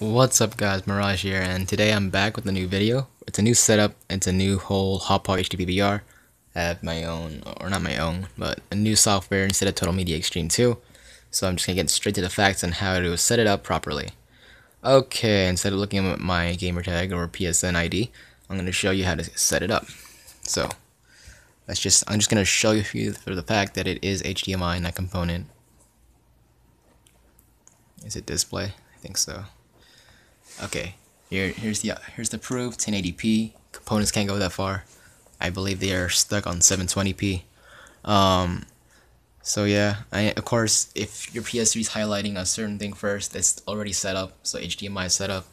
What's up guys, Mirage here, and today I'm back with a new video. It's a new setup, it's a new whole Hotpot HD PVR. I have my own, or not my own, but a new software instead of Total Media Extreme 2. So I'm just gonna get straight to the facts on how to set it up properly. Okay, instead of looking at my gamertag or PSN ID, I'm gonna show you how to set it up. So I'm just gonna show you for the fact that it is HDMI, not component. Is it display? I think so. Okay, here's the proof. 1080p. Components can't go that far. I believe they are stuck on 720p. So yeah, of course, if your PS3 is highlighting a certain thing first, that's already set up. So HDMI is set up.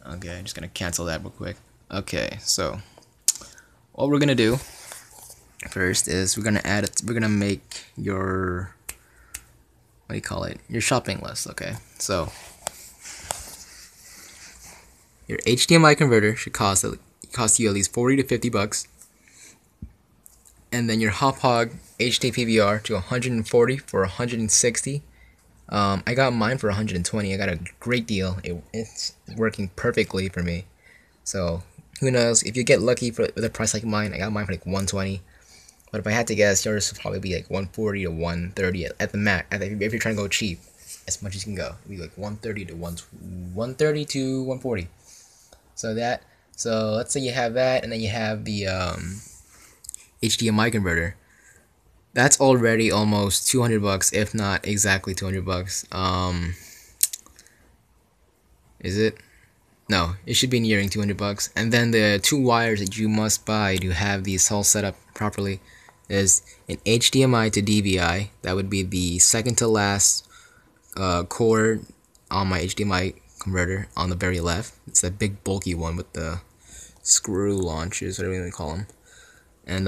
Okay, I'm just gonna cancel that real quick. Okay, so what we're gonna do first is we're gonna make your, what do you call it? Your shopping list. Okay, so your HDMI converter should cost you at least 40 to 50 bucks, and then your Hopog HD PVR to 140 for 160. I got mine for 120. I got a great deal. It's working perfectly for me. So who knows? If you get lucky with a price like mine, I got mine for like 120. But if I had to guess, yours would probably be like 140 to 130 at the max. If you're trying to go cheap, as much as you can go, it'd be like 130 to 130 to 140. So let's say you have that, and then you have the HDMI converter. That's already almost 200 bucks, if not exactly 200 bucks. Is it? No, it should be nearing 200 bucks. And then the two wires that you must buy to have these all set up properly is an HDMI to DVI. That would be the second to last cord on my HDMI converter on the very left. It's that big bulky one with the screw launches, whatever you want to call them, and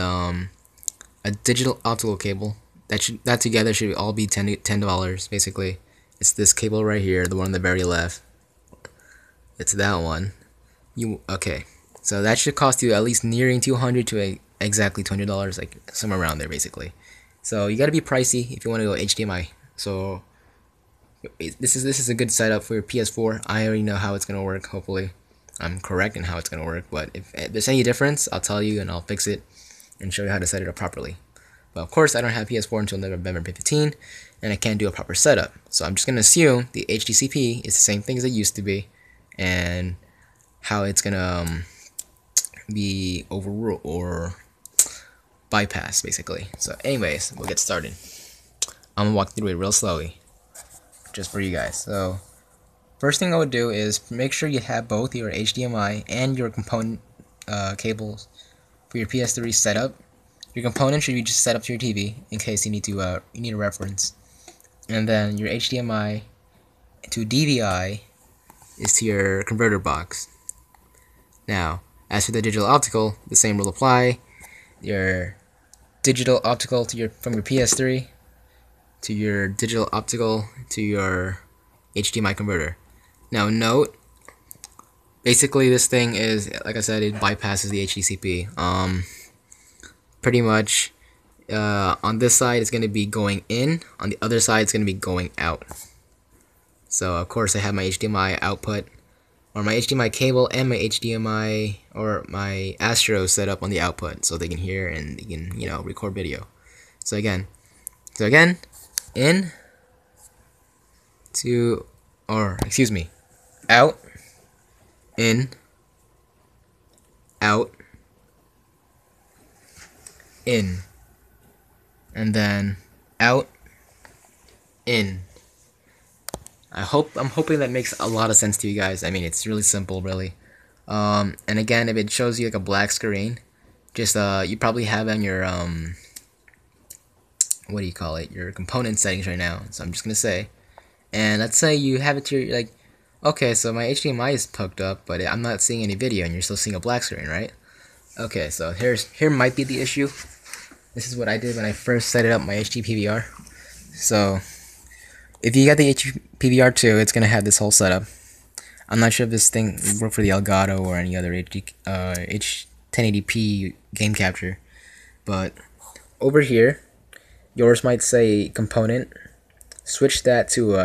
a digital optical cable. That together should all be $10 basically. It's this cable right here, the one on the very left. It's that one. Okay? So that should cost you at least nearing 200 to exactly $200, like somewhere around there basically. So you gotta be pricey if you want to go HDMI. So this is a good setup for your PS4. I already know how it's gonna work. Hopefully, I'm correct in how it's gonna work. But if there's any difference, I'll tell you and I'll fix it and show you how to set it up properly. But of course, I don't have PS4 until November 15, and I can't do a proper setup. So I'm just gonna assume the HDCP is the same thing as it used to be, and how it's gonna be overruled or bypassed basically. So anyways, we'll get started. I'm gonna walk through it real slowly, just for you guys. So first thing I would do is make sure you have both your HDMI and your component cables for your PS3 set up. Your component should be just set up to your TV in case you need a reference, and then your HDMI to DVI is to your converter box. Now, as for the digital optical, the same will apply. Your digital optical from your PS3 to your digital optical to your HDMI converter. Now note, basically this thing is, like I said, it bypasses the HDCP. Pretty much, on this side it's going to be going in, on the other side it's going to be going out. So of course I have my HDMI output, or my HDMI cable, and my HDMI or my Astro set up on the output, so they can hear and they can, record video. So again, in to, or excuse me, out, in, out, in, and then out, in. I'm hoping that makes a lot of sense to you guys. I mean, it's really simple, really. And again, if it shows you like a black screen, just you probably have on your what do you call it? Your component settings right now. So I'm just gonna say, and let's say you have it to your, like, okay, so my HDMI is hooked up, but I'm not seeing any video, and you're still seeing a black screen, right? Okay, so here might be the issue. This is what I did when I first set it up, my HD PVR. So if you got the HD PVR 2, it's gonna have this whole setup. I'm not sure if this thing will work for the Elgato or any other 1080p game capture, but over here, yours might say component. Switch that to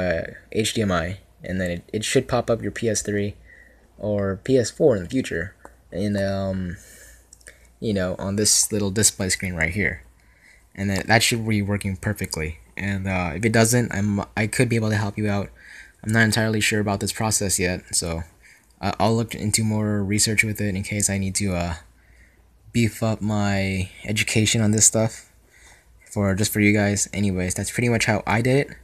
HDMI. and then it should pop up your PS3 or PS4 in the future, and on this little display screen right here, and then that should be working perfectly. And if it doesn't, I could be able to help you out. I'm not entirely sure about this process yet, so I'll look into more research with it in case I need to beef up my education on this stuff for you guys. Anyways, that's pretty much how I did it.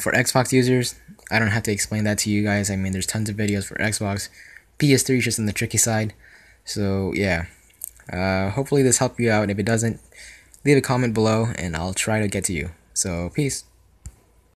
For Xbox users, I don't have to explain that to you guys. I mean, there's tons of videos for Xbox. PS3 is just on the tricky side. So yeah, hopefully this helped you out. If it doesn't, leave a comment below and I'll try to get to you. So peace.